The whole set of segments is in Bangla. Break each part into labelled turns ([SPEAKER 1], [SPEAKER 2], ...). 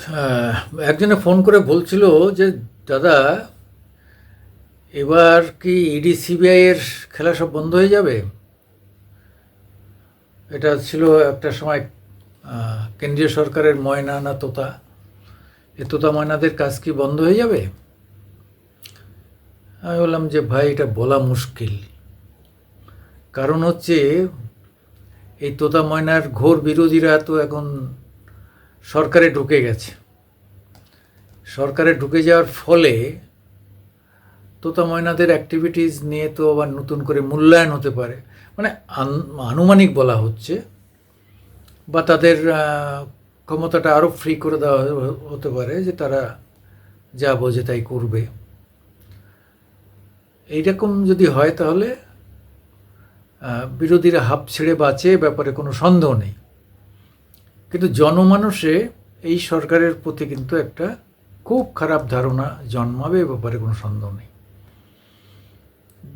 [SPEAKER 1] হ্যাঁ, একজনে ফোন করে বলছিল যে দাদা, এবার কি ইডি সিবিআই এর খেলা সব বন্ধ হয়ে যাবে? এটা ছিল একটা সময় কেন্দ্রীয় সরকারের ময়না না তোতা, এ তোতা ময়নাদের কাজ কি বন্ধ হয়ে যাবে? আমি বললাম যে ভাই, এটা বলা মুশকিল। কারণ হচ্ছে, এই তোতা ময়নার ঘোর বিরোধীরা তো এখন সরকারে ঢুকে গেছে। সরকারে ঢুকে যাওয়ার ফলে তোতা ময়নাদের অ্যাক্টিভিটিস নিয়ে তো আবার নতুন করে মূল্যায়ন হতে পারে। মানে আনুমানিক বলা হচ্ছে, বা তাদের ক্ষমতাটা আরও ফ্রি করে দেওয়া হতে পারে যে তারা যা বোঝে তাই করবে। এইরকম যদি হয় তাহলে বিরোধীরা হাঁপ ছেড়ে বাঁচে, ব্যাপারে কোনো সন্দেহ নেই। কিন্তু জনমানসে এই সরকারের প্রতি কিন্তু একটা খুব খারাপ ধারণা জন্মাবে, এ ব্যাপারে কোনো সন্দেহ নেই।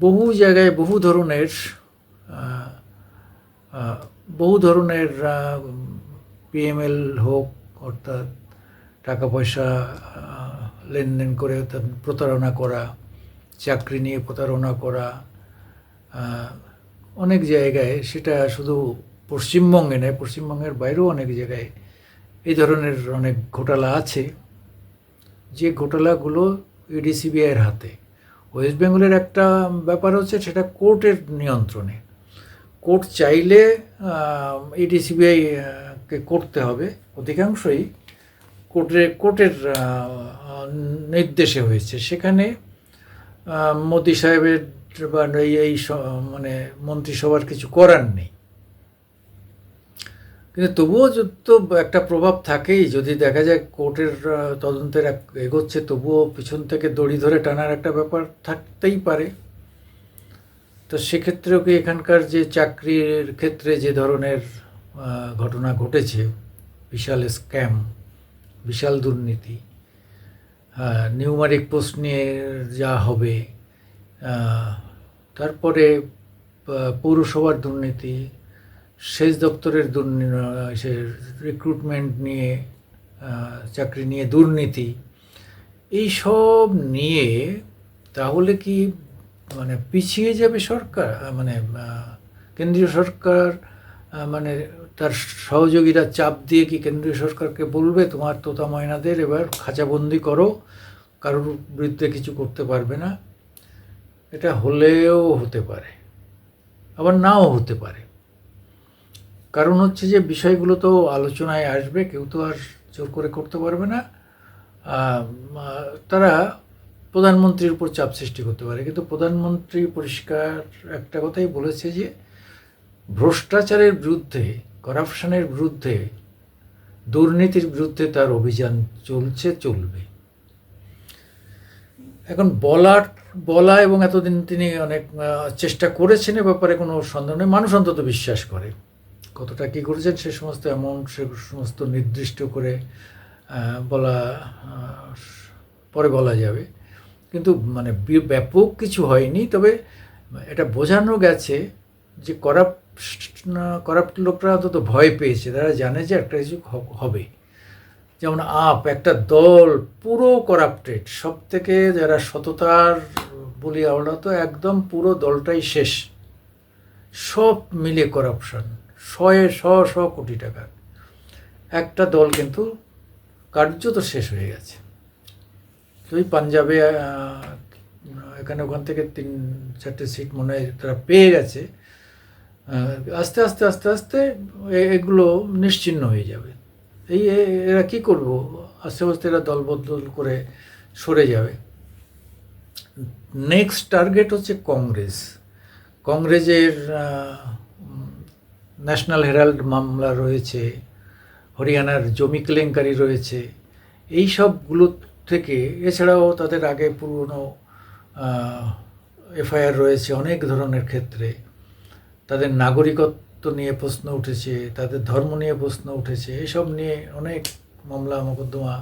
[SPEAKER 1] বহু জায়গায় বহু ধরনের পিএমএল হোক, অর্থাৎ টাকা পয়সা লেনদেন করে প্রতারণা করা, চাকরি নিয়ে প্রতারণা করা, অনেক জায়গায়, সেটা শুধু পশ্চিমবঙ্গে নয়, পশ্চিমবঙ্গের বাইরেও অনেক জায়গায় এই ধরনের অনেক ঘোটালা আছে, যে ঘোটালাগুলো ইডি সিবিআইয়ের হাতে। ওয়েস্ট বেঙ্গলের একটা ব্যাপার হচ্ছে, সেটা কোর্টের নিয়ন্ত্রণে। কোর্ট চাইলে ইডি সিবিআইকে করতে হবে, অধিকাংশই কোর্টের নির্দেশে হয়েছে। সেখানে মোদি সাহেবের বা মানে মন্ত্রিসভার কিছু করার নেই। কিন্তু তবুও তো একটা প্রভাব থাকেই। যদি দেখা যায় কোর্টের তদন্তের এগোচ্ছে, তবুও পিছন থেকে দড়ি ধরে টানার একটা ব্যাপার থাকতেই পারে। তো সেক্ষেত্রেও কি এখানকার যে চাকরির ক্ষেত্রে যে ধরনের ঘটনা ঘটেছে, বিশাল স্ক্যাম, বিশাল দুর্নীতি, নিউমারিক পোস্ট নিয়ে যা হবে, তারপরে পৌরসভার দুর্নীতি, সেচ দপ্তরের রিক্রুটমেন্ট নিয়ে, চাকরি নিয়ে দুর্নীতি, এই সব নিয়ে তাহলে কি মানে পিছিয়ে যাবে সরকার, মানে কেন্দ্রীয় সরকার, মানে তার সহযোগীরা চাপ দিয়ে কি কেন্দ্রীয় সরকারকে বলবে তোমার তোতা ময়নাদের এবার খাঁচাবন্দি করো, কারোর বিরুদ্ধে কিছু করতে পারবে না? এটা হলেও হতে পারে, আবার নাও হতে পারে। কারণ হচ্ছে যে বিষয়গুলো তো আলোচনায় আসবে, কেউ তো আর জোর করে করতে পারবে না। তারা প্রধানমন্ত্রীর উপর চাপ সৃষ্টি করতে পারে, কিন্তু প্রধানমন্ত্রী পরিষ্কার একটা কথাই বলেছে যে ভ্রষ্টাচারের বিরুদ্ধে, করাপশনের বিরুদ্ধে, দুর্নীতির বিরুদ্ধে তার অভিযান চলবে। এখন বলা এবং এতদিন তিনি অনেক চেষ্টা করেছেন, এ ব্যাপারে কোনো সন্দেহ নেই। মানুষ অন্তত বিশ্বাস করে। কতটা কী করেছেন সে সমস্ত নির্দিষ্ট করে বলা পরে বলা যাবে। কিন্তু মানে ব্যাপক কিছু হয়নি। তবে এটা বোঝানো গেছে যে করাপ্ট লোকরা অন্তত ভয় পেয়েছে, তারা জানে যে একটা কিছু হবে। যেমন একটা দল পুরো করাপ্টেড, সব থেকে যারা সততার বলি আমরা, তো একদম পুরো দলটাই শেষ, সব মিলে করাপশন, শ কোটি টাকার একটা দল কিন্তু কার্যত শেষ হয়ে গেছে। তো ওই পাঞ্জাবে এখানে ওখান থেকে 3-4টে সিট মনে হয় তারা পেয়ে গেছে। আস্তে আস্তে আস্তে আস্তে এগুলো নিশ্চিহ্ন হয়ে যাবে। এরা কি করব, আস্তে আস্তে এরা দলবদল করে সরে যাবে। নেক্সট টার্গেট হচ্ছে কংগ্রেসের ন্যাশনাল হেরাল্ড মামলা রয়েছে, হরিয়ানার জমি কেলেঙ্কারি রয়েছে, এই সবগুলো থেকে। এছাড়াও তাদের আগে পুরনো এফআইআর রয়েছে অনেক ধরনের ক্ষেত্রে। তাদের নাগরিকত্ব নিয়ে প্রশ্ন উঠেছে, তাদের ধর্ম নিয়ে প্রশ্ন উঠেছে, এসব নিয়ে অনেক মামলা মোকদ্দমা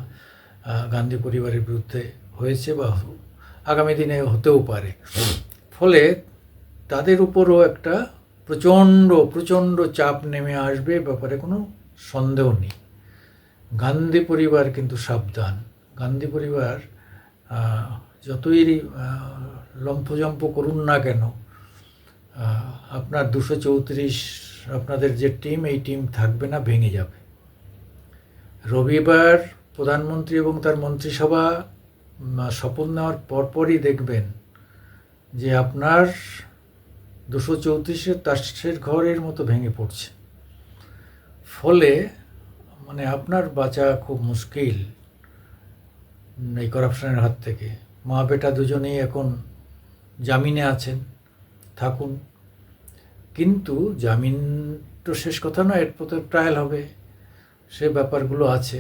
[SPEAKER 1] গান্ধী পরিবারের বিরুদ্ধে হয়েছে বা আগামী দিনে হতেও পারে। ফলে তাদের উপরও একটা প্রচণ্ড চাপ নেমে আসবে, ব্যাপারে কোনো সন্দেহ নেই। গান্ধী পরিবার কিন্তু সাবধান। গান্ধী পরিবার যতই লম্ফজম্প করুন না কেন, আপনার 234 আপনাদের যে টিম, এই টিম থাকবে না, ভেঙে যাবে। রবিবার প্রধানমন্ত্রী এবং তার মন্ত্রিসভা শপথ নেওয়ার পরপরই দেখবেন যে আপনার 234 তাসের ঘরের মতো ভেঙে পড়ছে। ফলে মানে আপনার বাঁচা খুব মুশকিল এই করাপশনের হাত থেকে। মা বেটা দুজনেই এখন জামিনে আছেন, থাকুন, কিন্তু জামিন তো শেষ কথা নয়, এরপর তো ট্রায়াল হবে, সে ব্যাপারগুলো আছে।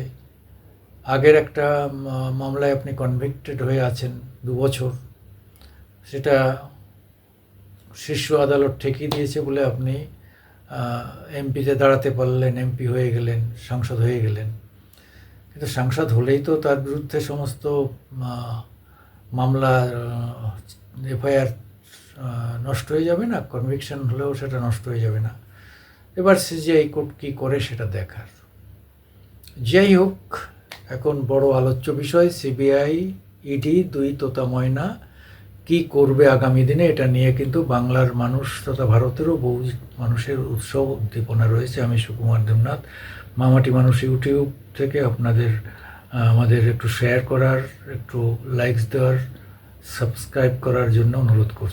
[SPEAKER 1] আগের একটা মামলায় আপনি কনভিক্টেড হয়ে আছেন 2 বছর, সেটা শীর্ষ আদালত ঠেকিয়ে দিয়েছে বলে আপনি এমপিতে দাঁড়াতে পারলেন, এমপি হয়ে গেলেন, সাংসদ হয়ে গেলেন। কিন্তু সাংসদ হলেই তো তার বিরুদ্ধে সমস্ত মামলা, এফআইআর নষ্ট হয়ে যাবে না, কনভিকশন হলেও সেটা নষ্ট হয়ে যাবে না। এবার সিজিআই কোর্ট কী করে সেটা দেখার। যাই হোক, এখন বড় আলোচ্য বিষয় সিবিআই, ইডি, 2 তোতা ময়না কি করবে আগামী দিনে, এটা নিয়ে কিন্তু বাংলার মানুষ তথা ভারতেরও বহু মানুষের উৎসব উদ্দীপনা রয়েছে। আমি সুকুমার দেবনাথ, মামাটি মানুষ ইউটিউব থেকে আপনাদের আমাদের একটু শেয়ার করার, একটু লাইকস দেওয়ার, সাবস্ক্রাইব করার জন্য অনুরোধ করছি।